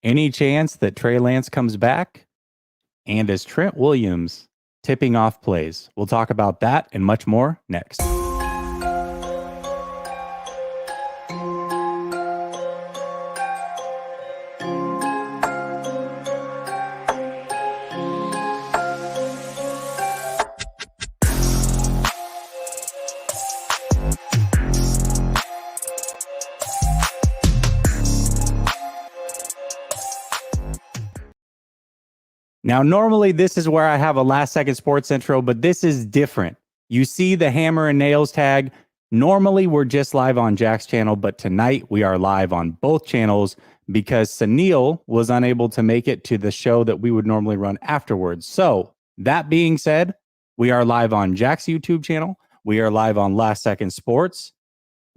Any chance that Trey Lance comes back? And is Trent Williams tipping off plays? We'll talk about that and much more next. Now, normally this is where I have a last second sports intro, but this is different. You see the Hammer and Nails tag. Normally we're just live on Jack's channel, but tonight we are live on both channels because Sunil was unable to make it to the show that we would normally run afterwards. So that being said, we are live on Jack's YouTube channel. We are live on Last Second Sports.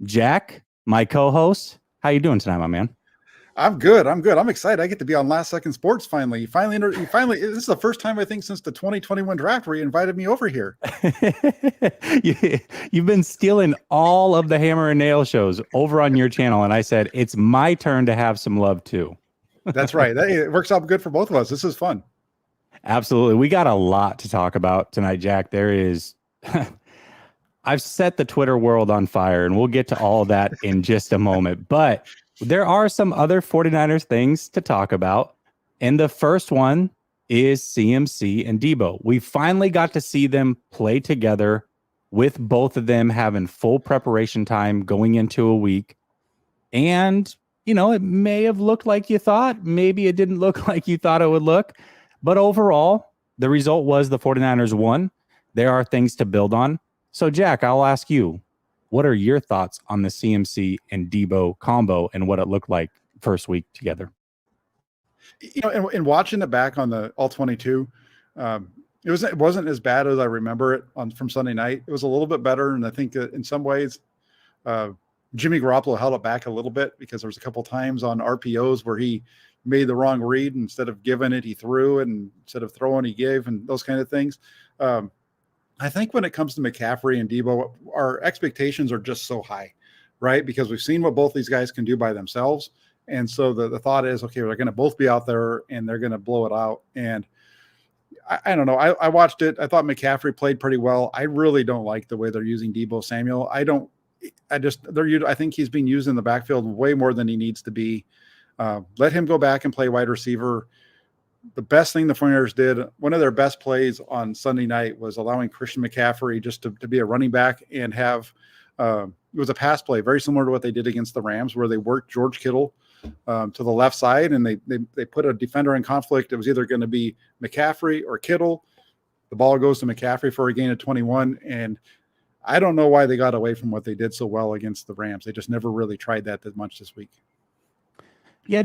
Jack, my co-host, how you doing tonight, my man? I'm good. I'm excited. I get to be on Last Second Sports finally. You finally, this is the first time I think since the 2021 draft where you invited me over here. You've been stealing all of the Hammer and Nail shows over on your channel, and I said it's my turn to have some love too. That's right. It works out good for both of us. This is fun. Absolutely. We got a lot to talk about tonight, Jack. There is... I've set the Twitter world on fire, and we'll get to all that in just a moment. But there are some other 49ers things to talk about. And the first one is CMC and Deebo. We finally got to see them play together with both of them having full preparation time going into a week. And, you know, it may have looked like you thought. Maybe it didn't look like you thought it would look. But overall, the result was the 49ers won. There are things to build on. So, Jack, I'll ask you, what are your thoughts on the CMC and Deebo combo and what it looked like first week together? You know, and watching it back on the All 22, it wasn't as bad as I remember it from Sunday night. It was a little bit better, and I think in some ways, Jimmy Garoppolo held it back a little bit because there was a couple times on RPOs where he made the wrong read. Instead of giving it, he threw, and instead of throwing, he gave, and those kind of things. I think when it comes to McCaffrey and Deebo, our expectations are just so high, right? Because we've seen what both these guys can do by themselves. And so the thought is, okay, they're going to both be out there and they're going to blow it out. And I don't know. I watched it. I thought McCaffrey played pretty well. I really don't like the way they're using Deebo Samuel. I think he's being used in the backfield way more than he needs to be. Let him go back and play wide receiver. The best thing the 49ers did, one of their best plays on Sunday night was allowing Christian McCaffrey just to be a running back and have it was a pass play, very similar to what they did against the Rams, where they worked George Kittle to the left side and they put a defender in conflict. It was either going to be McCaffrey or Kittle. The ball goes to McCaffrey for a gain of 21. And I don't know why they got away from what they did so well against the Rams. They just never really tried that much this week. Yeah,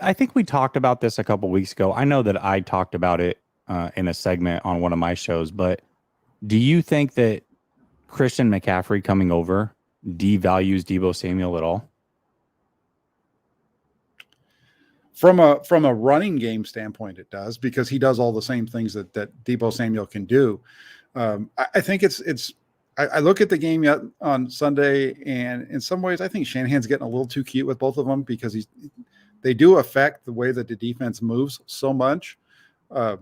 I think we talked about this a couple weeks ago. I know that I talked about it in a segment on one of my shows, but do you think that Christian McCaffrey coming over devalues Deebo Samuel at all? From a running game standpoint, it does, because he does all the same things that Deebo Samuel can do. I think I look at the game yet on Sunday, and in some ways, I think Shanahan's getting a little too cute with both of them because they do affect the way that the defense moves so much. But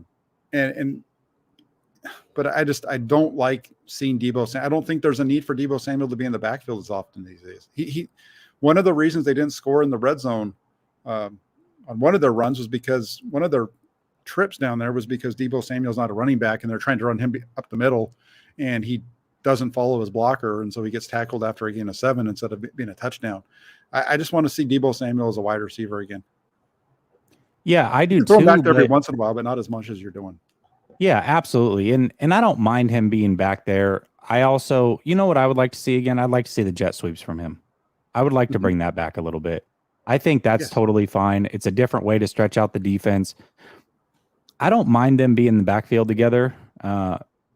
I don't like seeing Deebo. I don't think there's a need for Deebo Samuel to be in the backfield as often these days. He one of the reasons they didn't score in the red zone on one of their runs was because one of their trips down there was because Deebo Samuel's not a running back and they're trying to run him up the middle and he doesn't follow his blocker. And so he gets tackled after a gain of 7 instead of being a touchdown. I just want to see Deebo Samuel as a wide receiver again. Yeah, I do throw too. Him back there every once in a while, but not as much as you're doing. Yeah, absolutely. And I don't mind him being back there. I also, you know what I would like to see again? I'd like to see the jet sweeps from him. I would like to bring that back a little bit. I think that's totally fine. It's a different way to stretch out the defense. I don't mind them being in the backfield together,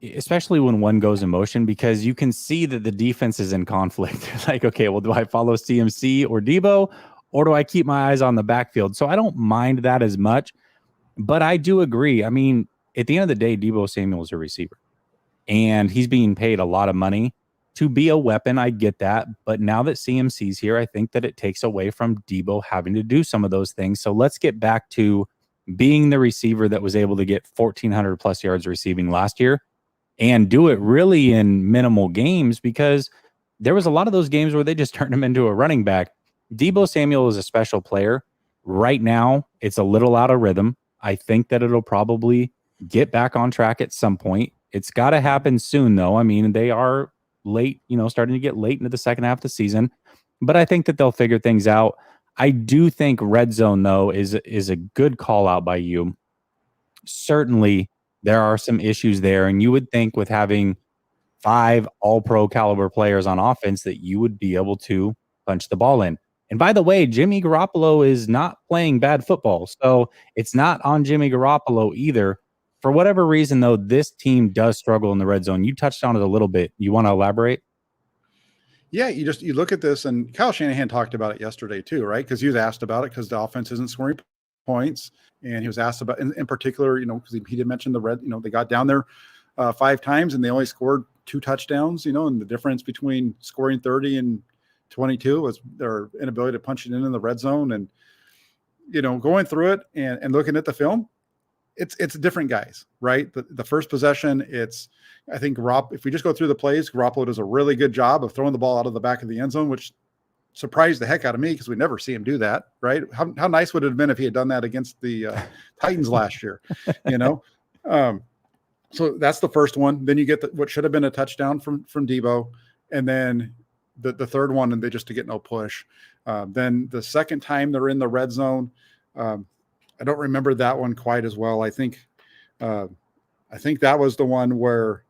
especially when one goes in motion, because you can see that the defense is in conflict. Like, okay, well, do I follow CMC or Deebo, or do I keep my eyes on the backfield? So I don't mind that as much, but I do agree. I mean, at the end of the day, Deebo Samuel is a receiver, and he's being paid a lot of money. to be a weapon. I get that. But now that CMC's here, I think that it takes away from Deebo having to do some of those things. So let's get back to being the receiver that was able to get 1,400 plus yards receiving last year and do it really in minimal games, because there was a lot of those games where they just turned him into a running back. Deebo Samuel is a special player. Right now, it's a little out of rhythm. I think that it'll probably get back on track at some point. It's got to happen soon, though. I mean, they are late, starting to get late into the second half of the season, but I think that they'll figure things out. I do think red zone, though, is a good call out by you. Certainly, there are some issues there, and you would think with having 5 all-pro caliber players on offense that you would be able to punch the ball in. And by the way, Jimmy Garoppolo is not playing bad football, so it's not on Jimmy Garoppolo either. For whatever reason, though, this team does struggle in the red zone. You touched on it a little bit. You want to elaborate? Yeah, you look at this, and Kyle Shanahan talked about it yesterday too, right? Because he was asked about it because the offense isn't scoring points, and he was asked about, in particular, because he did mention the red. They got down there 5 times, and they only scored 2 touchdowns. And the difference between scoring 30 and 22 was their inability to punch it in the red zone. And going through it and looking at the film, it's different guys, right? The first possession, I think if we just go through the plays, Garoppolo does a really good job of throwing the ball out of the back of the end zone, which surprised the heck out of me because we never see him do that, right? How nice would it have been if he had done that against the Titans last year, So that's the first one. Then you get what should have been a touchdown from Deebo, and then the third one, and they just to get no push. Then the second time they're in the red zone, I don't remember that one quite as well. I think that was the one where,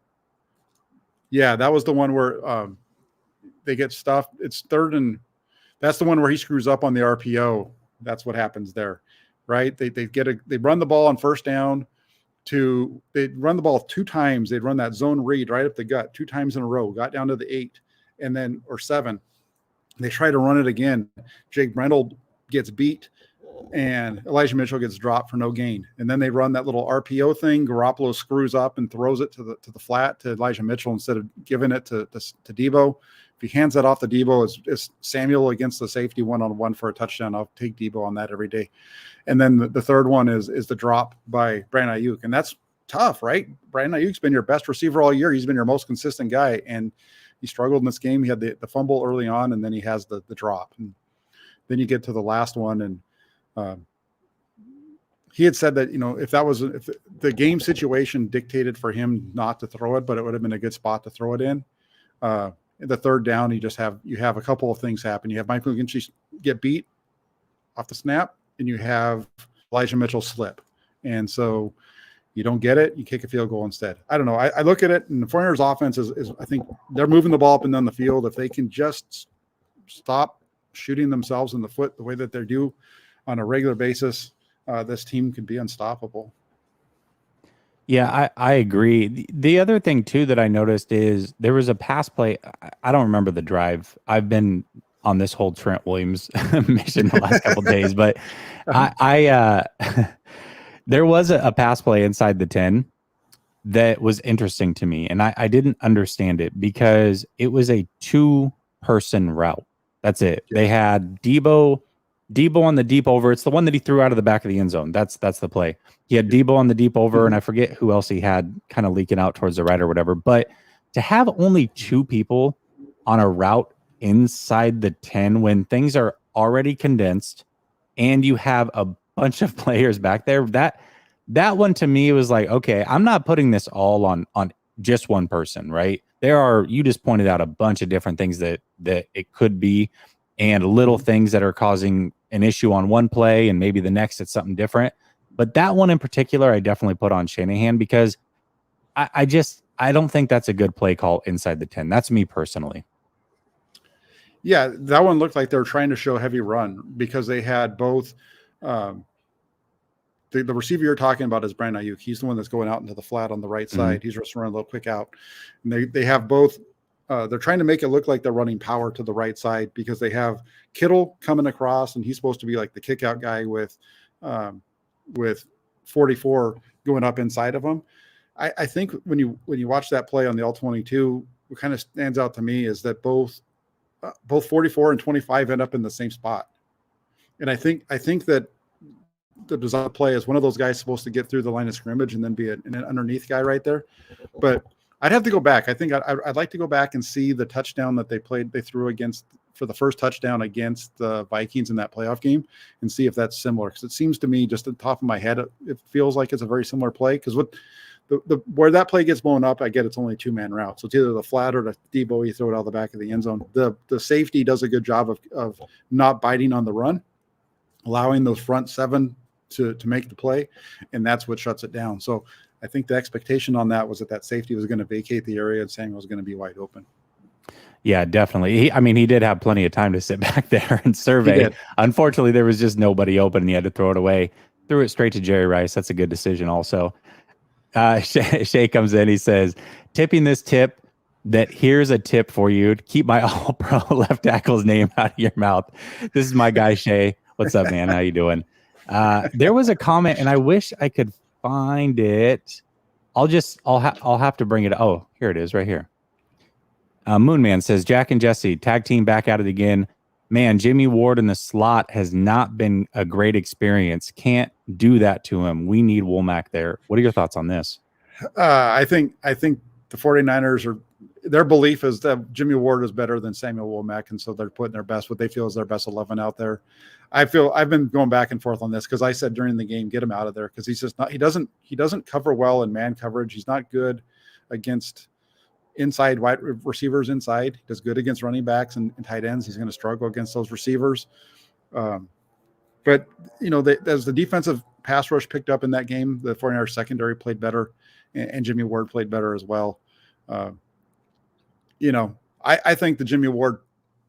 they get stuffed. It's third, and that's the one where he screws up on the RPO. That's what happens there, right? They run the ball on first down. They'd run the ball 2 times. They'd run that zone read right up the gut 2 times in a row, got down to the 8 or 7. They try to run it again. Jake Brendel gets beat, and Elijah Mitchell gets dropped for no gain. And then they run that little RPO thing. Garoppolo screws up and throws it to the flat to Elijah Mitchell instead of giving it to Deebo. If he hands that off to Deebo, it's Samuel against the safety 1-on-1 for a touchdown. I'll take Deebo on that every day. And then the third one is the drop by Brandon Ayuk. And that's tough, right? Brandon Ayuk's been your best receiver all year. He's been your most consistent guy. And he struggled in this game. He had the fumble early on, and then he has the drop. And then you get to the last one, and he had said that, if the game situation dictated for him not to throw it, but it would have been a good spot to throw it in. The third down, you have a couple of things happen. You have Michael McGlinchey get beat off the snap, and you have Elijah Mitchell slip. And so you don't get it. You kick a field goal instead. I don't know. I look at it, and the 49ers offense is I think they're moving the ball up and down the field. If they can just stop shooting themselves in the foot the way that they do on a regular basis, this team could be unstoppable. Yeah, I agree. The other thing, too, that I noticed is there was a pass play. I don't remember the drive. I've been on this whole Trent Williams mission the last couple of days, but there was a pass play inside the 10 that was interesting to me, and I didn't understand it because it was a 2-person route. That's it. They had Deebo on the deep over. It's the one that he threw out of the back of the end zone. That's the play. He had Deebo on the deep over, and I forget who else he had kind of leaking out towards the right or whatever. But to have only 2 people on a route inside the 10 when things are already condensed and you have a bunch of players back there, that one to me was like, okay, I'm not putting this all on just one person, right? You just pointed out a bunch of different things that it could be, and little things that are causing an issue on one play, and maybe the next it's something different. But that one in particular, I definitely put on Shanahan because I don't think that's a good play call inside the 10. That's me personally. Yeah, that one looked like they were trying to show heavy run because they had both. The receiver you're talking about is Brandon Ayuk. He's the one that's going out into the flat on the right side. He's just running a little quick out. And they have both. They're trying to make it look like they're running power to the right side because they have Kittle coming across, and he's supposed to be like the kick out guy with 44 going up inside of him. I think when you watch that play on the all-22, what kind of stands out to me is that both 44 and 25 end up in the same spot. And I think that the design play is one of those guys supposed to get through the line of scrimmage and then be an underneath guy right there. But I'd have to go back. I think I'd like to go back and see the touchdown that they threw against for the first touchdown against the Vikings in that playoff game and see if that's similar. Because it seems to me, just at the top of my head, it feels like it's a very similar play. Because what where that play gets blown up, I get it's only a 2-man route. So it's either the flat or the Deebo, you throw it out the back of the end zone. The safety does a good job of not biting on the run, allowing those front 7 to make the play, and that's what shuts it down. So I think the expectation on that was that safety was going to vacate the area and Samuel was going to be wide open. Yeah, definitely. He did have plenty of time to sit back there and survey. Unfortunately, there was just nobody open and he had to throw it away. Threw it straight to Jerry Rice. That's a good decision also. Shay comes in. He says, tipping this tip that here's a tip for you to keep my all-pro left tackle's name out of your mouth. This is my guy, Shay. What's up, man? How you doing? There was a comment, and I wish I could find it. I'll have to bring it. Oh, here it is right here. Moonman says, Jack and Jessie, tag team back at it again. Man, Jimmy Ward in the slot has not been a great experience. Can't do that to him. We need Womack there. What are your thoughts on this? I think the 49ers their belief is that Jimmy Ward is better than Samuel Womack, and so they're putting what they feel is their best 11 out there. I've been going back and forth on this because I said during the game, get him out of there because he's just not. He doesn't cover well in man coverage. He's not good against inside wide receivers inside. He does good against running backs and tight ends. He's going to struggle against those receivers. But as the defensive pass rush picked up in that game, the 49ers secondary played better, and Jimmy Ward played better as well. I think the Jimmy Ward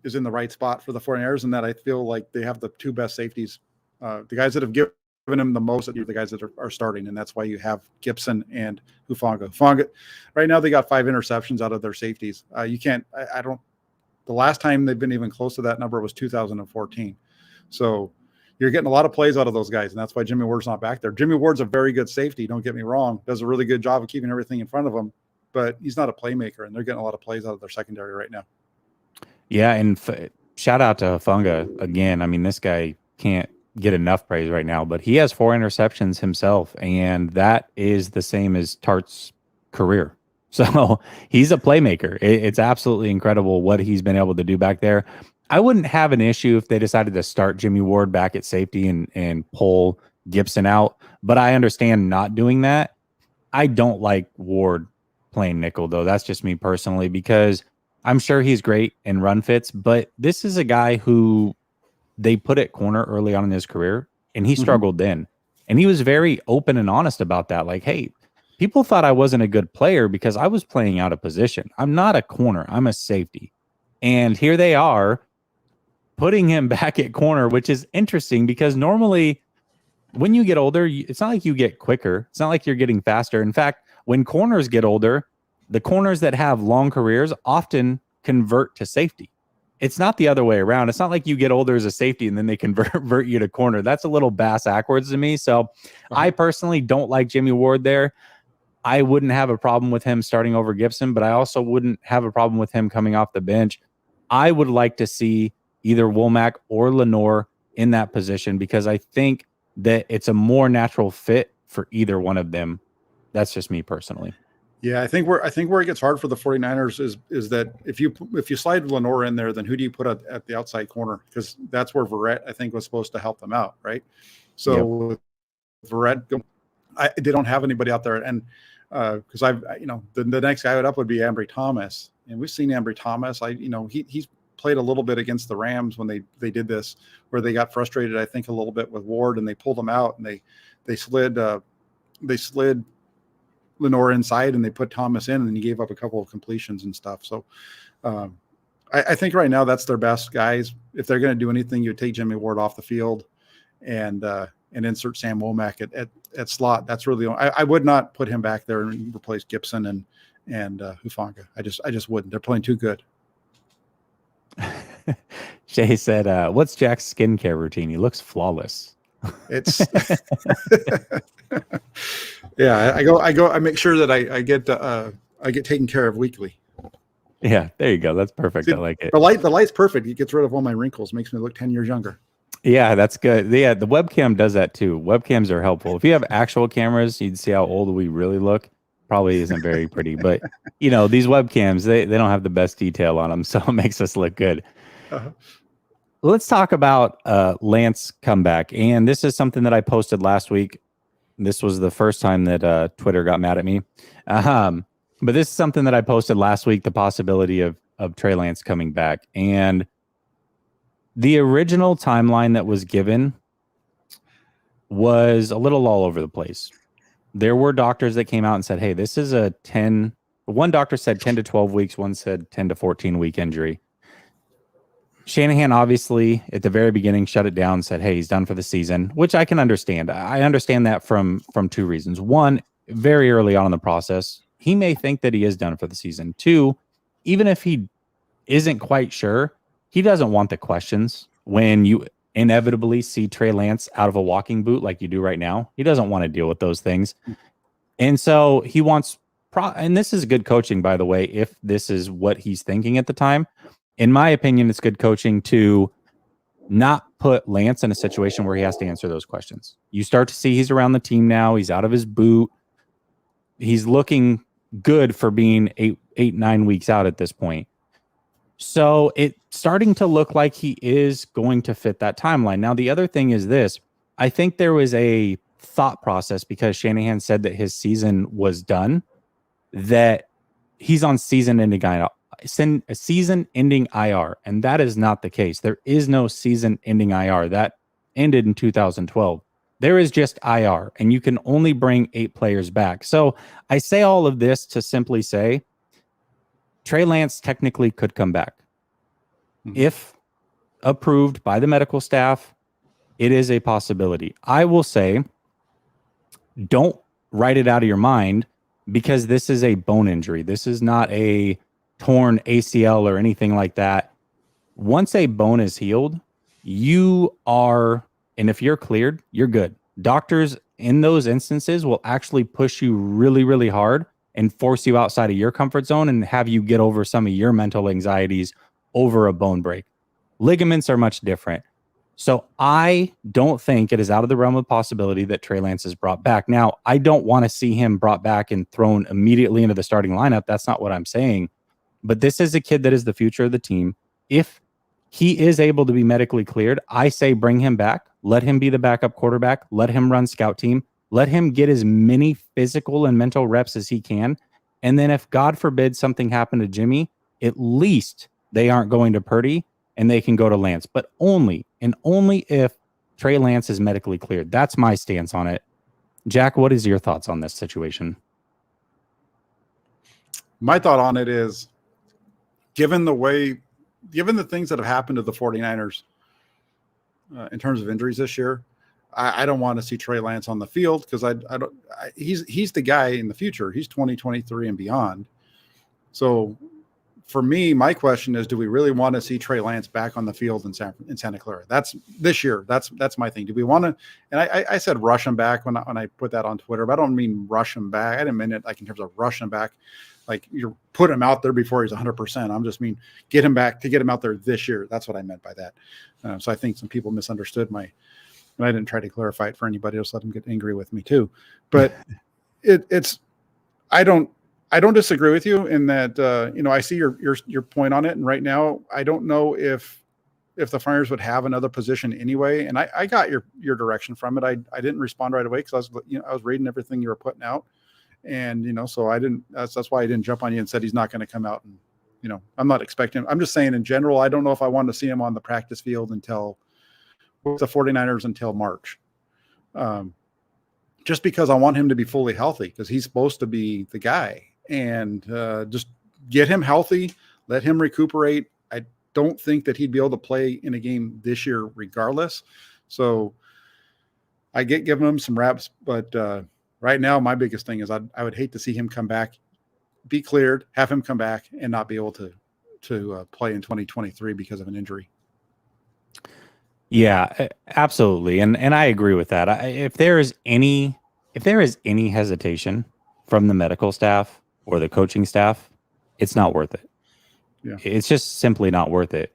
is in the right spot for the 49ers, and that I feel like they have the 2 best safeties. The guys that have given him the most are the guys that are starting, and that's why you have Gibson and Hufanga. Right now, they got 5 interceptions out of their safeties. The last time they've been even close to that number was 2014. So you're getting a lot of plays out of those guys, and that's why Jimmy Ward's not back there. Jimmy Ward's a very good safety, don't get me wrong, does a really good job of keeping everything in front of him, but he's not a playmaker, and they're getting a lot of plays out of their secondary right now. Yeah, and shout out to Hufanga again. I mean, this guy can't get enough praise right now, but he has 4 interceptions himself, and that is the same as Tart's career. So he's a playmaker. It's absolutely incredible what he's been able to do back there. I wouldn't have an issue if they decided to start Jimmy Ward back at safety and pull Gibson out, but I understand not doing that. I don't like Ward playing nickel, though. That's just me personally, because I'm sure he's great in run fits, but this is a guy who they put at corner early on in his career, and he struggled then. And he was very open and honest about that. Like, hey, people thought I wasn't a good player because I was playing out of position. I'm not a corner. I'm a safety. And here they are putting him back at corner, which is interesting because normally when you get older, it's not like you get quicker. It's not like you're getting faster. In fact, when corners get older, the corners that have long careers often convert to safety. It's not the other way around. It's not like you get older as a safety and then they convert you to corner. That's a little backwards to me. So I personally don't like Jimmy Ward there. I wouldn't have a problem with him starting over Gibson, but I also wouldn't have a problem with him coming off the bench. I would like to see either Womack or Lenore in that position because I think that it's a more natural fit for either one of them. That's just me personally. Yeah, I think where it gets hard for the 49ers is that if you slide Lenore in there, then who do you put at the outside corner? Because that's where Verrett, I think, was supposed to help them out, right? So yep. Verrett, they don't have anybody out there, and because the next guy up would be Ambry Thomas, and we've seen Ambry Thomas. He's played a little bit against the Rams when they did this, where they got frustrated, I think, a little bit with Ward, and they pulled him out, and they slid Lenore inside, and they put Thomas in, and he gave up a couple of completions and stuff. So I think right now that's their best guys. If they're going to do anything, you take Jimmy Ward off the field and insert Sam Womack at slot. That's really I would not put him back there and replace Gibson and Hufanga. I just wouldn't. They're playing too good. Shay said, what's Jack's skincare routine? He looks flawless. It's yeah. I make sure that I get taken care of weekly. Yeah, there you go. That's perfect. See, I like it. the light's perfect. It gets rid of all my wrinkles, makes me look 10 years younger. Yeah, that's good. Yeah, the webcam does that too. Webcams are helpful. If you have actual cameras, you'd see how old we really look. Probably isn't very pretty, but these webcams, they don't have the best detail on them, so it makes us look good. Uh-huh. Let's talk about Lance comeback. And this is something that I posted last week. This was the first time that Twitter got mad at me. But this is something that I posted last week, the possibility of Trey Lance coming back. And the original timeline that was given was a little all over the place. There were doctors that came out and said, hey, this is a 10. One doctor said 10 to 12 weeks. One said 10 to 14 week injury. Shanahan obviously at the very beginning shut it down and said, hey, he's done for the season, which I can understand. I understand that from two reasons. One, very early on in the process, he may think that he is done for the season. Two, even if he isn't quite sure, he doesn't want the questions when you inevitably see Trey Lance out of a walking boot like you do right now. He doesn't want to deal with those things. And so he wants, and this is good coaching, by the way, if this is what he's thinking at the time. In my opinion, it's good coaching to not put Lance in a situation where he has to answer those questions. You start to see he's around the team now. He's out of his boot. He's looking good for being 9 weeks out at this point. So it's starting to look like he is going to fit that timeline. Now, the other thing is this. I think there was a thought process because Shanahan said that his season was done, that he's on season-ending IR, and that is not the case. There is no season-ending IR. That ended in 2012. There is just IR, and you can only bring 8 players back. So I say all of this to simply say Trey Lance technically could come back. If approved by the medical staff, it is a possibility. I will say, don't write it out of your mind because this is a bone injury. This is not a torn ACL or anything like that. Once a bone is healed, you are, and if you're cleared, you're good. Doctors in those instances will actually push you really, really hard and force you outside of your comfort zone and have you get over some of your mental anxieties over a bone break. Ligaments are much different. So I don't think it is out of the realm of possibility that Trey Lance is brought back. Now, I don't want to see him brought back and thrown immediately into the starting lineup. That's not what I'm saying. But this is a kid that is the future of the team. If he is able to be medically cleared, I say bring him back. Let him be the backup quarterback. Let him run scout team. Let him get as many physical and mental reps as he can. And then if, God forbid, something happened to Jimmy, at least they aren't going to Purdy and they can go to Lance. But only if Trey Lance is medically cleared. That's my stance on it. Jack, what is your thoughts on this situation? My thought on it is, given the things that have happened to the 49ers in terms of injuries this year, I don't want to see Trey Lance on the field because he's the guy in the future. He's 2023 and beyond. So for me, my question is, do we really want to see Trey Lance back on the field in Santa Clara? That's this year. That's my thing. Do we want to? And I said rush him back when I put that on Twitter, but I don't mean rush him back. I didn't mean it like in terms of rush him back, like you put him out there before he's 100%. I'm just mean get him back to get him out there this year. That's what I meant by that. So I think some people misunderstood and I didn't try to clarify it for anybody else. Let them get angry with me too. But I don't disagree with you in that, I see your point on it. And right now, I don't know if the Friars would have another position anyway. And I got your direction from it. I didn't respond right away because I was reading everything you were putting out. And, so I didn't, that's why I didn't jump on you and said he's not going to come out. And, I'm not expecting, I'm just saying in general, I don't know if I want to see him on the practice field with the 49ers until March. Just because I want him to be fully healthy because he's supposed to be the guy. And just get him healthy, let him recuperate. I don't think that he'd be able to play in a game this year regardless. So I get giving him some reps, but right now my biggest thing is I would hate to see him come back, be cleared, have him come back and not be able to play in 2023 because of an injury. Yeah, absolutely. And I agree with that. If there is any hesitation from the medical staff or the coaching staff, it's not worth it. Yeah. It's just simply not worth it.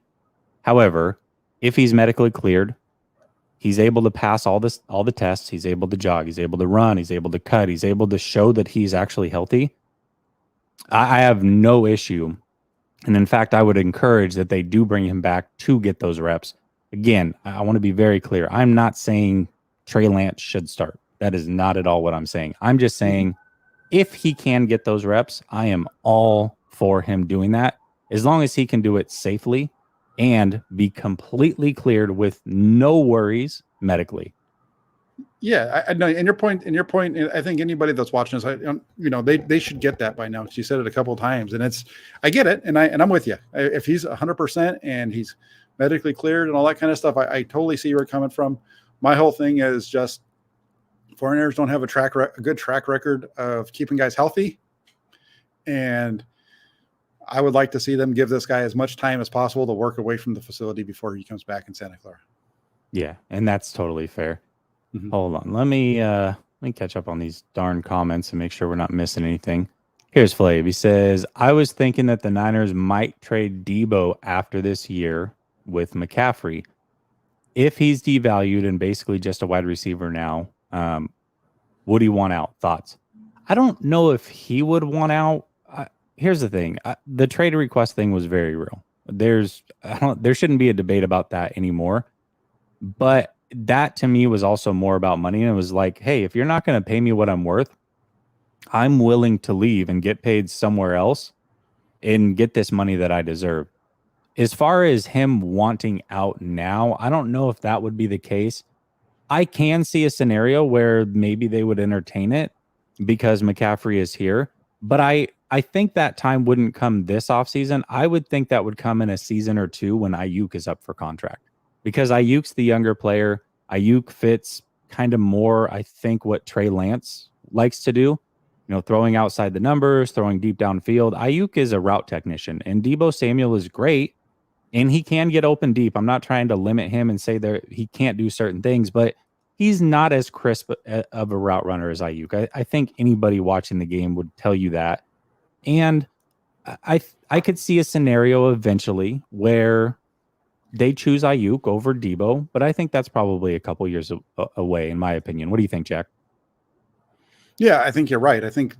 However, if he's medically cleared, he's able to pass all the tests, he's able to jog, he's able to run, he's able to cut, he's able to show that he's actually healthy. I have no issue. And in fact, I would encourage that they do bring him back to get those reps. Again, I want to be very clear. I'm not saying Trey Lance should start. That is not at all what I'm saying. I'm just saying if he can get those reps, I am all for him doing that, as long as he can do it safely and be completely cleared with no worries medically. Yeah, I know. And your point, I think anybody that's watching this, they should get that by now. She said it a couple of times, and I get it, and I'm with you. If he's 100% and he's medically cleared and all that kind of stuff, I totally see where you're coming from. My whole thing is just 49ers don't have a good track record of keeping guys healthy, and I would like to see them give this guy as much time as possible to work away from the facility before he comes back in Santa Clara. Yeah, and that's totally fair. Mm-hmm. Hold on. Let me catch up on these darn comments and make sure we're not missing anything. Here's Flav. He says, I was thinking that the Niners might trade Deebo after this year with McCaffrey. If he's devalued and basically just a wide receiver now, would he want out? Thoughts? I don't know if he would want out. Here's the thing. The trade request thing was very real. There shouldn't be a debate about that anymore. But that to me was also more about money. And it was like, hey, if you're not going to pay me what I'm worth, I'm willing to leave and get paid somewhere else and get this money that I deserve. As far as him wanting out now, I don't know if that would be the case. I can see a scenario where maybe they would entertain it because McCaffrey is here. But I think that time wouldn't come this offseason. I would think that would come in a season or two when Ayuk is up for contract. Because Ayuk's the younger player. Ayuk fits kind of more, I think, what Trey Lance likes to do. Throwing outside the numbers, throwing deep downfield. Ayuk is a route technician, and Deebo Samuel is great, and he can get open deep. I'm not trying to limit him and say that he can't do certain things, but he's not as crisp of a route runner as Ayuk. I think anybody watching the game would tell you that. And I could see a scenario eventually where they choose Ayuk over Deebo, but I think that's probably a couple years away, in my opinion. What do you think, Jack? Yeah, I think you're right. I think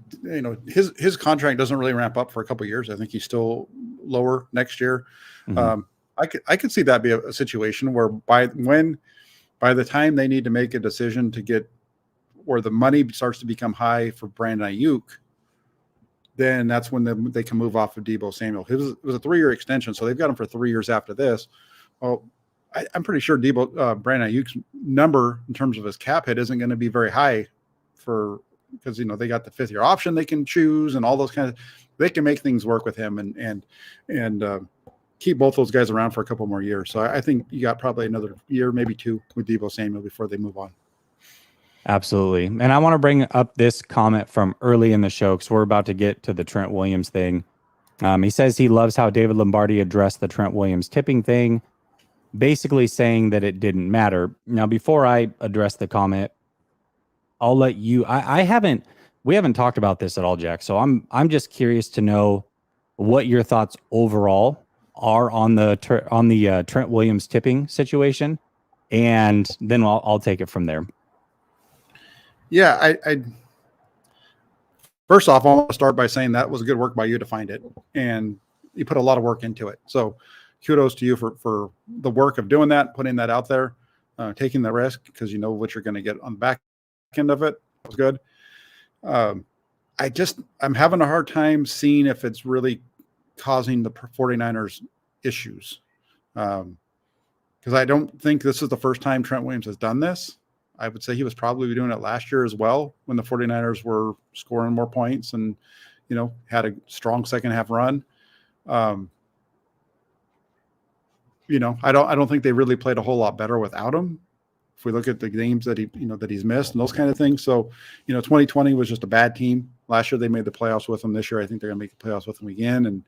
his contract doesn't really ramp up for a couple years. I think he's still lower next year. Mm-hmm. I could see that be a situation where by the time they need to make a decision to get where the money starts to become high for Brandon Ayuk, then that's when they can move off of Deebo Samuel. It was a 3-year extension, so they've got him for 3 years after this. Well, I'm pretty sure Brandon Ayuk's number in terms of his cap hit isn't going to be very high because they got the 5th-year option they can choose and all those kinds of. They can make things work with him and keep both those guys around for a couple more years. So I think you got probably another year, maybe 2 with Deebo Samuel before they move on. Absolutely. And I want to bring up this comment from early in the show because we're about to get to the Trent Williams thing. He says he loves how David Lombardi addressed the Trent Williams tipping thing, basically saying that it didn't matter. Now, before I address the comment, I'll let you. We haven't talked about this at all, Jack. So I'm just curious to know what your thoughts overall are on the Trent Williams tipping situation, and then I'll take it from there. Yeah, I first off, I want to start by saying that was good work by you to find it, and you put a lot of work into it. So kudos to you for the work of doing that, putting that out there, taking the risk because you know what you're going to get on the back end of it. That was good. I'm having a hard time seeing if it's really causing the 49ers issues. Because I don't think this is the first time Trent Williams has done this. I would say he was probably doing it last year as well when the 49ers were scoring more points and, had a strong second half run. I don't think they really played a whole lot better without him. If we look at the games that he's missed and those kind of things. So, 2020 was just a bad team. Last year they made the playoffs with him. This year I think they're going to make the playoffs with him again. And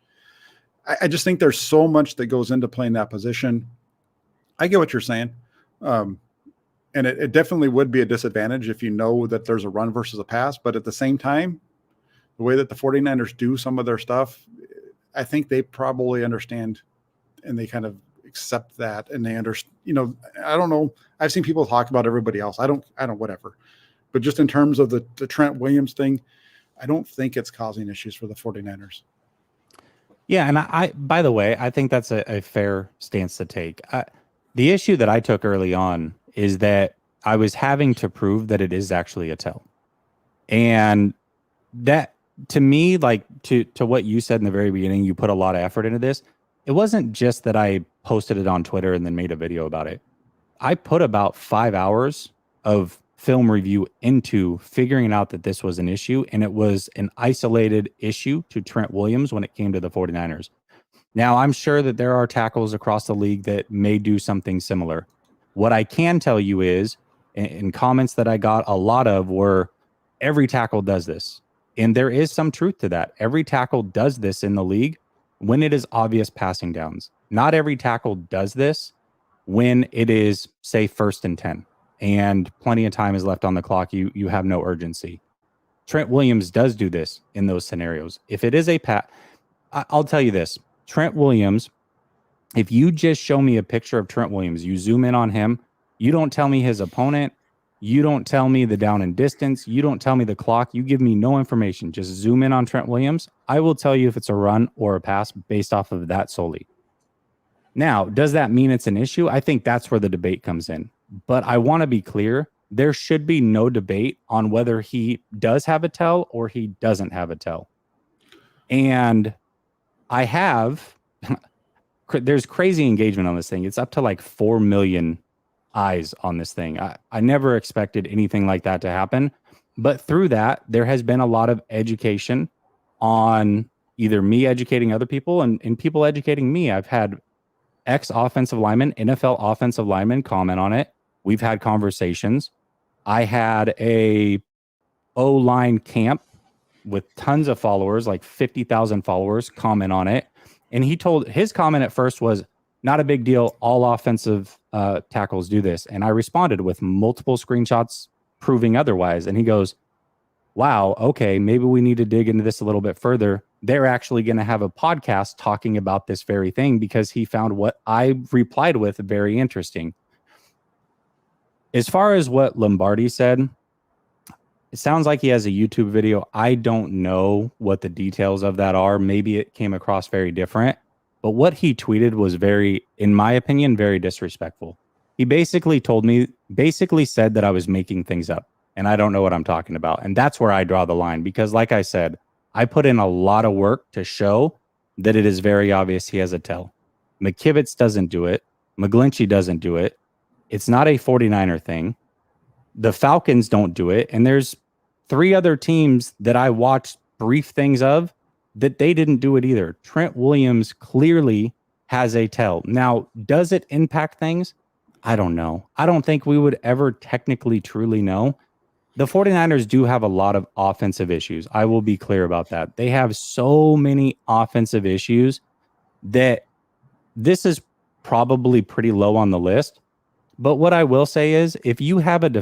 I just think there's so much that goes into playing that position. I get what you're saying. And it definitely would be a disadvantage if you know that there's a run versus a pass. But at the same time, the way that the 49ers do some of their stuff, I think they probably understand and they kind of accept that, and they understand, I don't know. I've seen people talk about everybody else. I don't, whatever. But just in terms of the Trent Williams thing, I don't think it's causing issues for the 49ers. Yeah, and I by the way, I think that's a fair stance to take. The issue that I took early on is that I was having to prove that it is actually a tell. And that, to me, like to what you said in the very beginning, you put a lot of effort into this. It wasn't just that I posted it on Twitter and then made a video about it. I put about 5 hours of film review into figuring out that this was an issue, and it was an isolated issue to Trent Williams when it came to the 49ers. Now, I'm sure that there are tackles across the league that may do something similar. What I can tell you is, in comments that I got a lot of were, every tackle does this. And there is some truth to that. Every tackle does this in the league when it is obvious passing downs. Not every tackle does this when it is, say, 1st and 10 and plenty of time is left on the clock. You have no urgency. Trent Williams does do this in those scenarios. If it is a I'll tell you this. Trent Williams, if you just show me a picture of Trent Williams, you zoom in on him, you don't tell me his opponent, you don't tell me the down and distance, you don't tell me the clock, you give me no information, just zoom in on Trent Williams, I will tell you if it's a run or a pass based off of that solely. Now, does that mean it's an issue? I think that's where the debate comes in. But I want to be clear, there should be no debate on whether he does have a tell or he doesn't have a tell. And I have, there's crazy engagement on this thing. It's up to like 4 million eyes on this thing. I never expected anything like that to happen. But through that, there has been a lot of education on either me educating other people and people educating me. I've had ex-offensive linemen, NFL offensive linemen comment on it. We've had conversations. I had a O-line camp with tons of followers, like 50,000 followers, comment on it. And his comment at first was, not a big deal. All offensive tackles do this. And I responded with multiple screenshots proving otherwise. And he goes, wow, okay, maybe we need to dig into this a little bit further. They're actually going to have a podcast talking about this very thing because he found what I replied with very interesting. As far as what Lombardi said, it sounds like he has a YouTube video. I don't know what the details of that are. Maybe it came across very different. But what he tweeted was very, in my opinion, very disrespectful. He basically said that I was making things up and I don't know what I'm talking about. And that's where I draw the line because, like I said, I put in a lot of work to show that it is very obvious he has a tell. McKivitz doesn't do it. McGlinchey doesn't do it. It's not a 49er thing. The Falcons don't do it. And there's 3 other teams that I watched brief things of that they didn't do it either. Trent Williams clearly has a tell. Now, does it impact things? I don't know. I don't think we would ever technically truly know. The 49ers do have a lot of offensive issues. I will be clear about that. They have so many offensive issues that this is probably pretty low on the list. But what I will say is, if you have an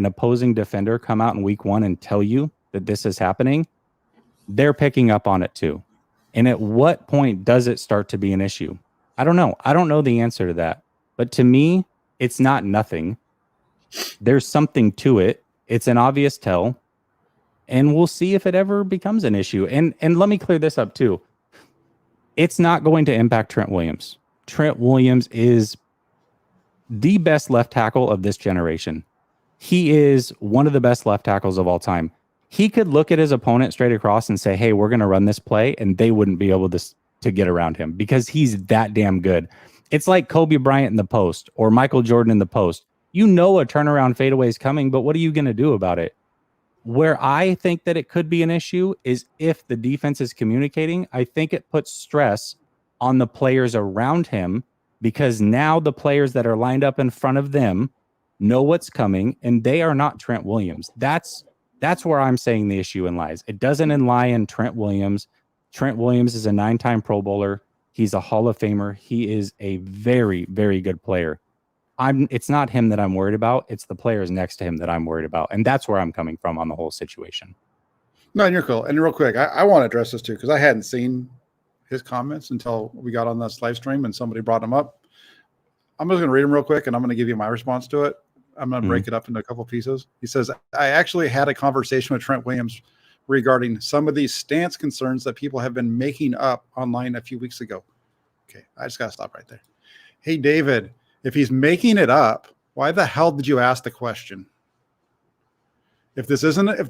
opposing defender come out in week 1 and tell you that this is happening, they're picking up on it too. And at what point does it start to be an issue? I don't know. I don't know the answer to that. But to me, it's not nothing. There's something to it. It's an obvious tell. And we'll see if it ever becomes an issue. And let me clear this up too. It's not going to impact Trent Williams. Trent Williams is the best left tackle of this generation. He is one of the best left tackles of all time. He could look at his opponent straight across and say, hey, we're going to run this play, and they wouldn't be able to get around him because he's that damn good. It's like Kobe Bryant in the post or Michael Jordan in the post. You know a turnaround fadeaway is coming, but what are you going to do about it? Where I think that it could be an issue is if the defense is communicating. I think it puts stress on the players around him because now the players that are lined up in front of them know what's coming, and they are not Trent Williams. That's where I'm saying the issue lies. It doesn't lie in Trent Williams. Trent Williams is a 9-time Pro Bowler. He's a Hall of Famer. He is a very, very good player. It's not him that I'm worried about. It's the players next to him that I'm worried about. And that's where I'm coming from on the whole situation. No, and you're cool. And real quick, I want to address this too, because I hadn't seen his comments until we got on this live stream and somebody brought him up. I'm just going to read him real quick, and I'm going to give you my response to it. I'm going to break it up into a couple pieces. He says, I actually had a conversation with Trent Williams regarding some of these stance concerns that people have been making up online a few weeks ago. Okay, I just got to stop right there. Hey, David, if he's making it up, why the hell did you ask the question? If this isn't, if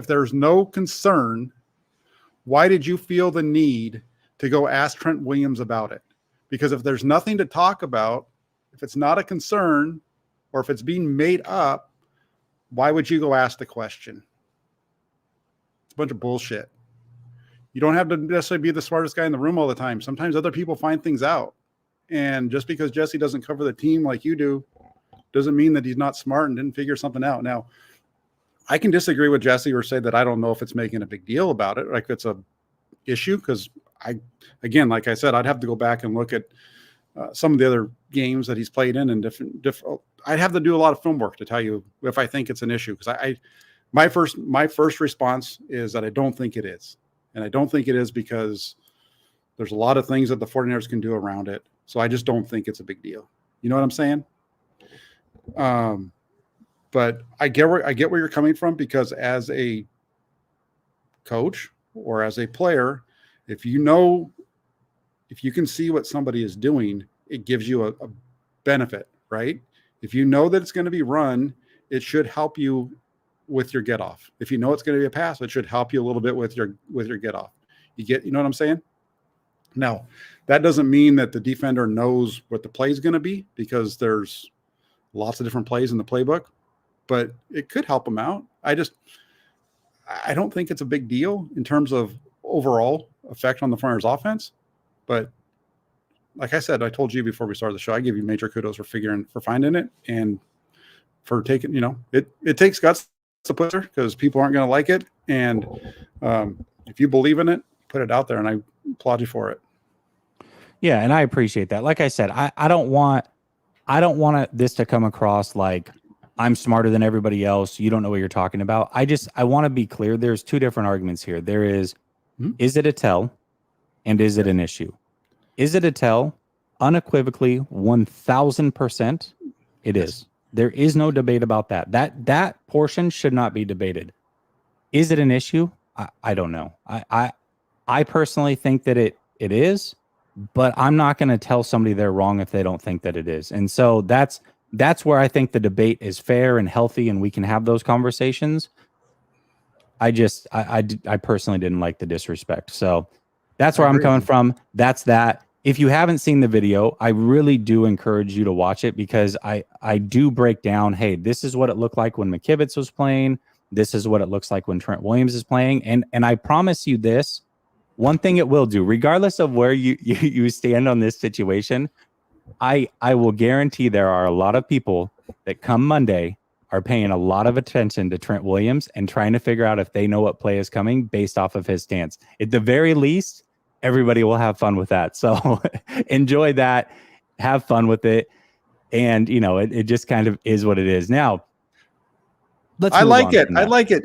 there's no concern, why did you feel the need to go ask Trent Williams about it? Because if there's nothing to talk about, if it's not a concern, or if it's being made up, why would you go ask the question? It's a bunch of bullshit. You don't have to necessarily be the smartest guy in the room all the time. Sometimes other people find things out. And just because Jessie doesn't cover the team like you do, doesn't mean that he's not smart and didn't figure something out. Now, I can disagree with Jessie or say that I don't know if it's making a big deal about it, like it's a issue, because again, like I said, I'd have to go back and look at some of the other games that he's played in and different. I'd have to do a lot of film work to tell you if I think it's an issue, because my first response is that I don't think it is, and I don't think it is because there's a lot of things that the 49ers can do around it. So I just don't think it's a big deal. You know what I'm saying? But I get where you're coming from, because as a coach or as a player, if you can see what somebody is doing, it gives you a benefit, right? If you know that it's going to be run, it should help you with your get off. If you know it's going to be a pass, it should help you a little bit with your get off. You know what I'm saying? Now, that doesn't mean that the defender knows what the play is going to be, because there's lots of different plays in the playbook, but it could help them out. I don't think it's a big deal in terms of overall effect on the 49ers offense. But like I said, I told you before we started the show, I give you major kudos for finding it and for taking, it takes guts to put there, because people aren't going to like it. And if you believe in it, put it out there, and I applaud you for it. Yeah, and I appreciate that. Like I said, I don't want this to come across like I'm smarter than everybody else. You don't know what you're talking about. I want to be clear. There's two different arguments here. There is it a tell, and is it an issue? Is it a tell? Unequivocally, 1,000%, it is. There is no debate about that. That portion should not be debated. Is it an issue? I don't know. I personally think that it is, but I'm not going to tell somebody they're wrong if they don't think that it is. And so that's where I think the debate is fair and healthy, and we can have those conversations. I personally didn't like the disrespect. So that's where I'm coming from. That's that. If you haven't seen the video, I really do encourage you to watch it, because I do break down, hey, this is what it looked like when McKivitz was playing. This is what it looks like when Trent Williams is playing. And I promise you this, one thing it will do, regardless of where you stand on this situation, I will guarantee there are a lot of people that come Monday are paying a lot of attention to Trent Williams and trying to figure out if they know what play is coming based off of his stance. At the very least, everybody will have fun with that. So enjoy that, have fun with it. And, it just kind of is what it is. Now, I like it.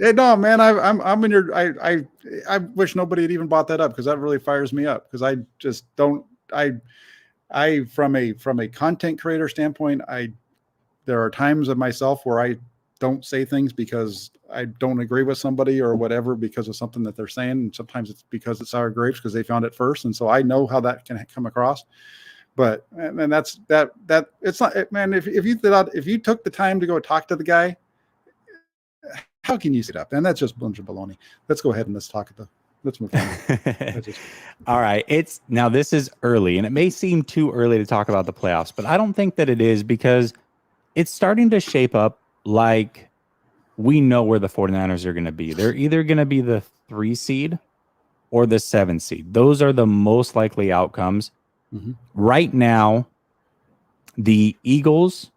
Hey, no, man, I'm in your, I wish nobody had even brought that up, because that really fires me up, because I just don't, from a content creator standpoint, there are times of myself where I don't say things because I don't agree with somebody or whatever, because of something that they're saying. And sometimes it's because it's sour grapes, because they found it first. And so I know how that can come across. But, and that's it's not, man, if you took the time to go talk to the guy, how can you sit up? And that's just a bunch of baloney. Let's go ahead and let's move on. All right. This is early, and it may seem too early to talk about the playoffs, but I don't think that it is, because it's starting to shape up like we know where the 49ers are going to be. They're either going to be the 3 seed or the 7 seed. Those are the most likely outcomes. Mm-hmm. Right now, the Eagles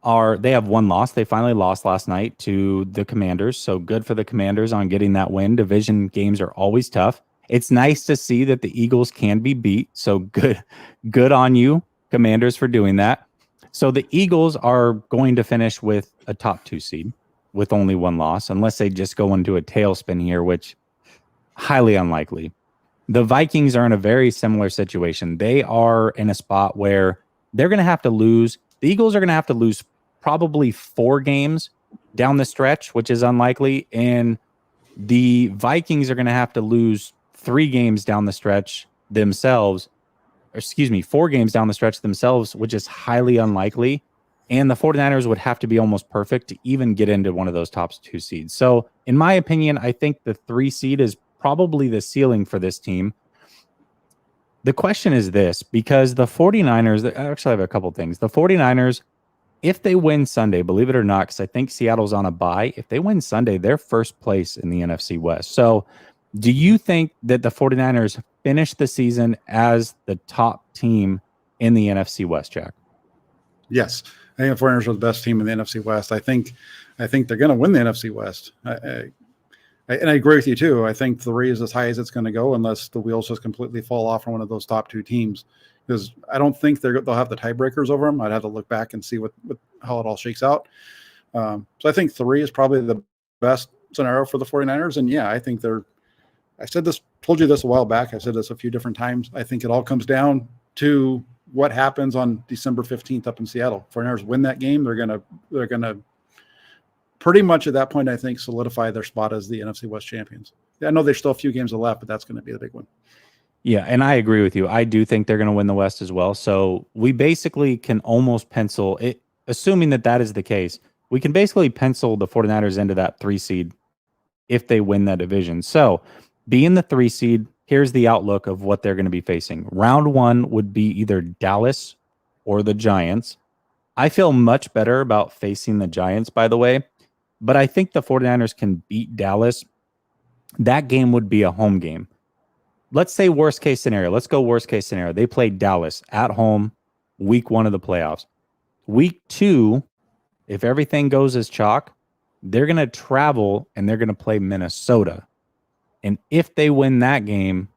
they have one loss. They finally lost last night to the Commanders. So good for the Commanders on getting that win. Division games are always tough. It's nice to see that the Eagles can be beat. So good on you, Commanders, for doing that. So the Eagles are going to finish with a top 2 seed with only one loss, unless they just go into a tailspin here, which highly unlikely. The Vikings are in a very similar situation. They are in a spot where they're going to have to lose. The Eagles are going to have to lose probably 4 games down the stretch, which is unlikely. And the Vikings are going to have to lose 3 games down the stretch themselves. Excuse me, 4 games down the stretch themselves, which is highly unlikely. And the 49ers would have to be almost perfect to even get into one of those top 2 seeds. So, in my opinion, I think the 3 seed is probably the ceiling for this team. The question is this, because the 49ers, I actually have a couple things. The 49ers, if they win Sunday, believe it or not, because I think Seattle's on a bye, if they win Sunday, they're first place in the NFC West. So do you think that the 49ers finish the season as the top team in the NFC West, Jack? Yes. I think the 49ers are the best team in the NFC West. I think they're going to win the NFC West. And I agree with you too. I think 3 is as high as it's going to go unless the wheels just completely fall off on one of those top 2 teams. Because I don't think they'll have the tiebreakers over them. I'd have to look back and see how it all shakes out. So I think 3 is probably the best scenario for the 49ers. And yeah, I think I told you this a while back. I said this a few different times. I think it all comes down to what happens on December 15th up in Seattle. 49ers win that game. They're going to pretty much at that point, I think, solidify their spot as the NFC West champions. I know there's still a few games left, but that's going to be the big one. Yeah, and I agree with you. I do think they're going to win the West as well. So we basically can almost pencil it, assuming that is the case, we can basically pencil the 49ers into that 3 seed if they win that division. So being the 3 seed, here's the outlook of what they're going to be facing. Round 1 would be either Dallas or the Giants. I feel much better about facing the Giants, by the way. But I think the 49ers can beat Dallas. That game would be a home game. Let's say worst case scenario. Let's go worst case scenario. They play Dallas at home week 1 of the playoffs. Week 2, if everything goes as chalk, they're going to travel and they're going to play Minnesota. And if they win that game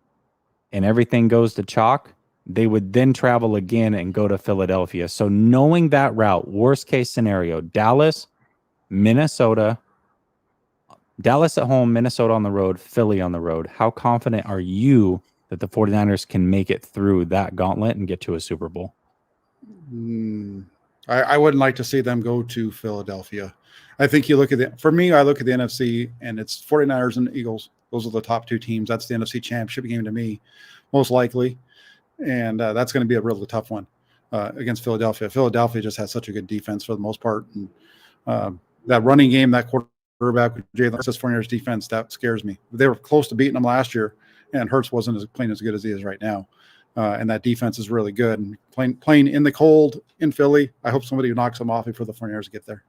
and everything goes to chalk, they would then travel again and go to Philadelphia. So knowing that route, worst case scenario, Dallas, Minnesota, Dallas at home, Minnesota on the road, Philly on the road. How confident are you that the 49ers can make it through that gauntlet and get to a Super Bowl? I wouldn't like to see them go to Philadelphia. I think I look at the NFC and it's 49ers and Eagles. Those are the top 2 teams. That's the NFC championship game to me, most likely. And that's going to be a really tough one against Philadelphia. Philadelphia just has such a good defense for the most part. And that running game, that quarterback with Jalen Hurts, 49ers defense, that scares me. They were close to beating them last year, and Hurts wasn't playing as good as he is right now. And that defense is really good. And playing in the cold in Philly, I hope somebody knocks them off before the 49ers get there.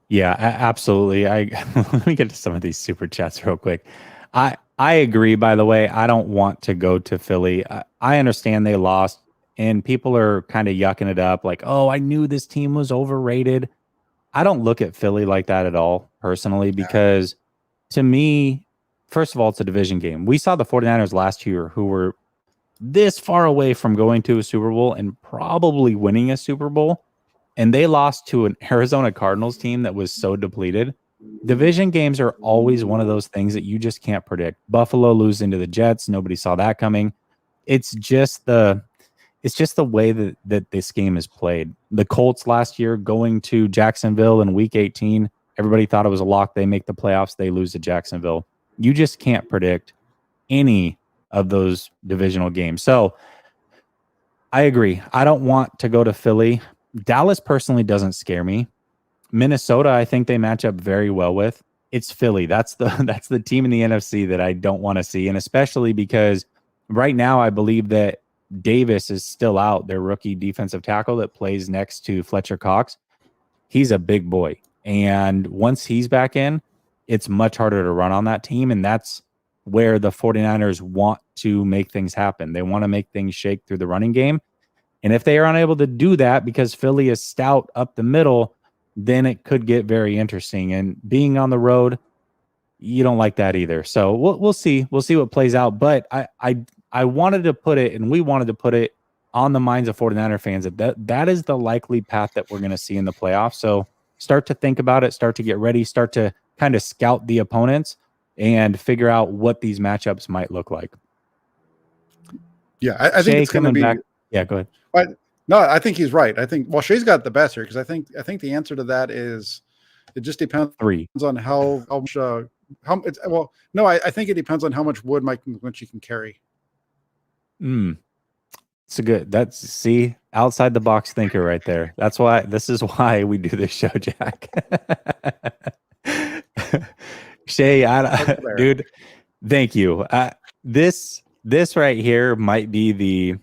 Yeah, absolutely. Let me get to some of these super chats real quick. I agree, by the way. I don't want to go to Philly. I understand they lost, and people are kind of yucking it up like, oh, I knew this team was overrated. I don't look at Philly like that at all, personally, because to me, first of all, it's a division game. We saw the 49ers last year who were this far away from going to a Super Bowl and probably winning a Super Bowl, and they lost to an Arizona Cardinals team that was so depleted. Division games are always one of those things that you just can't predict. Buffalo losing to the Jets, nobody saw that coming. It's just the way that this game is played. The Colts last year going to Jacksonville in week 18, everybody thought it was a lock. They make the playoffs, they lose to Jacksonville. You just can't predict any of those divisional games. So I agree. I don't want to go to Philly. Dallas personally doesn't scare me. Minnesota, I think they match up very well with. It's Philly. That's the team in the NFC that I don't want to see, and especially because right now I believe that Davis is still out, their rookie defensive tackle that plays next to Fletcher Cox. He's a big boy, and once he's back in, it's much harder to run on that team, and that's where the 49ers want to make things happen. They want to make things shake through the running game, and if they are unable to do that because Philly is stout up the middle, then it could get very interesting. And being on the road, you don't like that either. So we'll see. We'll see what plays out. But I wanted to put it, and we wanted to put it on the minds of 49er fans that is the likely path that we're going to see in the playoffs. So start to think about it, start to get ready, start to kind of scout the opponents. and figure out what these matchups might look like. Yeah, I think it's going to be back. Yeah, go ahead. But no, I think he's right. I think Shay's got the best here because I think the answer to that is it just depends 3 on how much how it's well. No, I think it depends on how much wood Mike McGlinchey can carry. It's a good. That's see outside the box thinker right there. This is why we do this show, Jack. Shay, dude, thank you. This right here might be the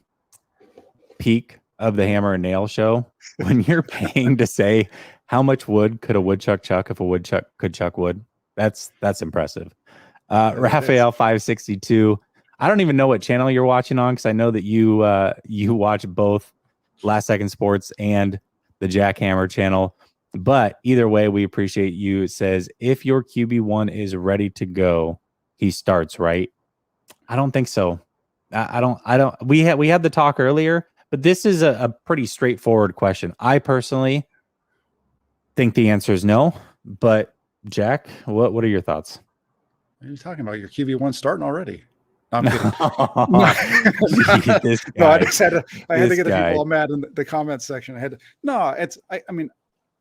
peak of the Hammer and Nail show when you're paying to say how much wood could a woodchuck chuck if a woodchuck could chuck wood. That's impressive. Raphael 562. I don't even know what channel you're watching on because I know that you watch both Last Second Sports and the Jack Hammer channel. But either way, we appreciate you. It says if your QB1 is ready to go, he starts, right? I don't think so. I don't. We had the talk earlier, but this is a pretty straightforward question. I personally think the answer is no. But Jack, what are your thoughts? What are you talking about? Your QB1 starting already? No, I'm kidding. No, I just had to get the people all mad in the comments section. I mean,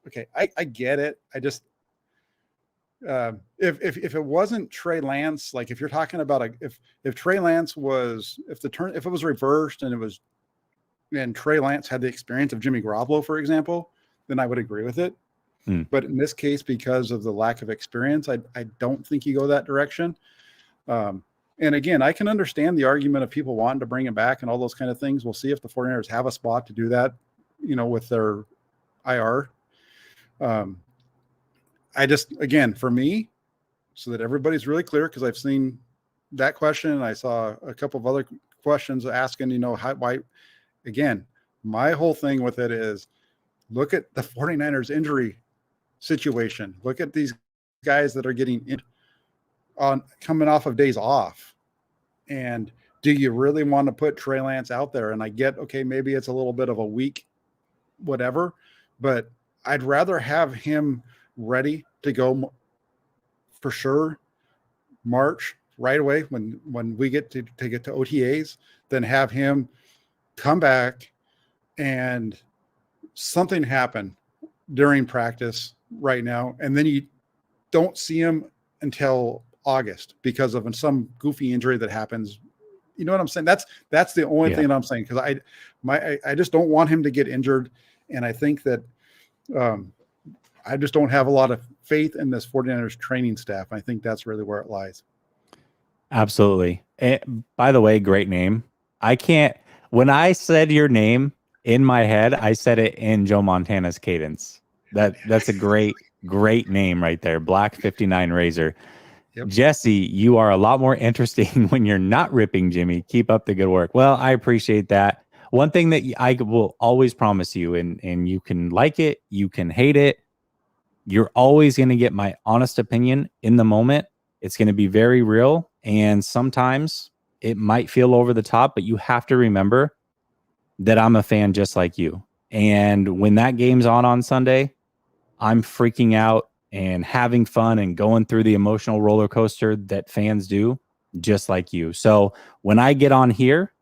okay, I get it. I just if it wasn't Trey Lance, like if you're talking about if Trey Lance was if it was reversed and Trey Lance had the experience of Jimmy Garoppolo, for example, then I would agree with it. But in this case, because of the lack of experience, I don't think you go that direction. And again, I can understand the argument of people wanting to bring him back and all those kind of things. We'll see if the 49ers have a spot to do that, with their IR. I just, again, for me, so that everybody's really clear, because I've seen that question and I saw a couple of other questions asking, why, again, my whole thing with it is look at the 49ers injury situation. Look at these guys that are getting coming off of days off. And do you really want to put Trey Lance out there? And I get, okay, maybe it's a little bit of a week, whatever, but I'd rather have him ready to go for sure March right away when we get to get to OTAs than have him come back and something happen during practice right now. And then you don't see him until August because of some goofy injury that happens. You know what I'm saying? That's the only thing I'm saying, because I just don't want him to get injured. And I think that I just don't have a lot of faith in this 49ers training staff. I think that's really where it lies. Absolutely. And by the way, great name. When I said your name in my head, I said it in Joe Montana's cadence. That's a great name right there. Black 59 Razor. Yep. Jesse, you are a lot more interesting when you're not ripping Jimmy. Keep up the good work. Well, I appreciate that. One thing that I will always promise you, and you can like it, you can hate it, you're always going to get my honest opinion in the moment. It's going to be very real, and sometimes it might feel over the top, but you have to remember that I'm a fan just like you. And when that game's on Sunday, I'm freaking out and having fun and going through the emotional roller coaster that fans do, just like you. So when I get on here,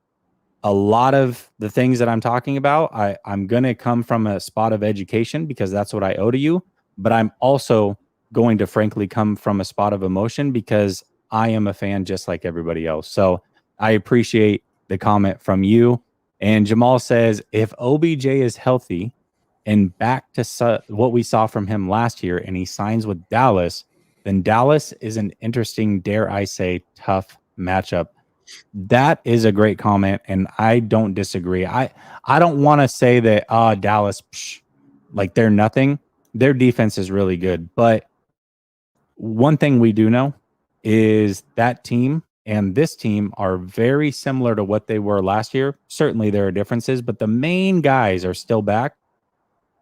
a lot of the things that I'm talking about, I'm going to come from a spot of education because that's what I owe to you. But I'm also going to frankly come from a spot of emotion because I am a fan just like everybody else. So I appreciate the comment from you. And Jamal says, if OBJ is healthy and back to what we saw from him last year and he signs with Dallas, then Dallas is an interesting, dare I say, tough matchup. That is a great comment, and I don't disagree. I don't want to say that Dallas, like they're nothing. Their defense is really good, but one thing we do know is that team and this team are very similar to what they were last year. Certainly there are differences, but the main guys are still back.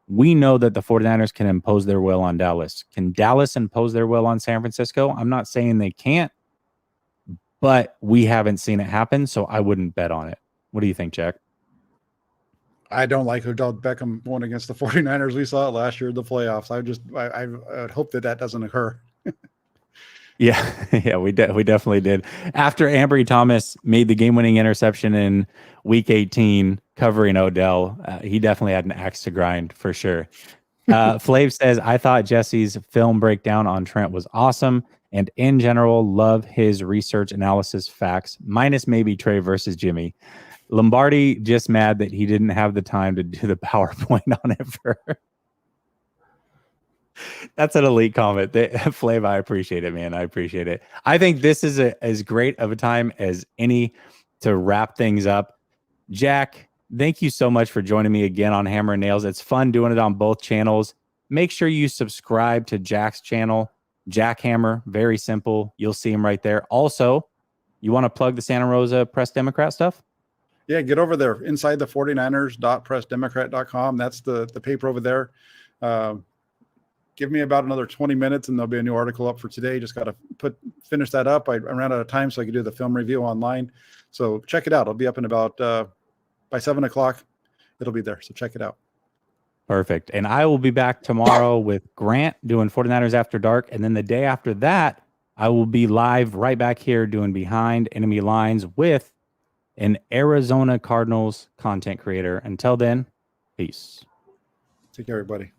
We know that the 49ers can impose their will on Dallas. Can Dallas impose their will on San Francisco? I'm not saying they can't, but we haven't seen it happen, so I wouldn't bet on it. What do you think, Jack? I don't like Odell Beckham going against the 49ers. We saw it last year in the playoffs. I would hope that doesn't occur. Yeah, yeah, we definitely did. After Ambry Thomas made the game-winning interception in Week 18, covering Odell, he definitely had an axe to grind for sure. Flav says, I thought Jesse's film breakdown on Trent was awesome, and in general, love his research analysis facts, minus maybe Trey versus Jimmy. Lombardi just mad that he didn't have the time to do the PowerPoint on it for her. That's an elite comment. Flav, I appreciate it, man. I appreciate it. I think this is as great of a time as any to wrap things up. Jack, thank you so much for joining me again on Hammer and Nails. It's fun doing it on both channels. Make sure you subscribe to Jack's channel, Jack Hammer. Very simple. You'll see him right there. Also, you want to plug the Santa Rosa Press Democrat stuff? Yeah, get over there inside the 49ers.pressdemocrat.com. That's the paper over there. Give me about another 20 minutes and there'll be a new article up for today. Just got to finish that up. I ran out of time so I could do the film review online. So check it out. It'll be up in about by 7 o'clock. It'll be there. So check it out. Perfect. And I will be back tomorrow with Grant doing 49ers After Dark. And then the day after that, I will be live right back here doing Behind Enemy Lines with an Arizona Cardinals content creator. Until then, peace. Take care, everybody.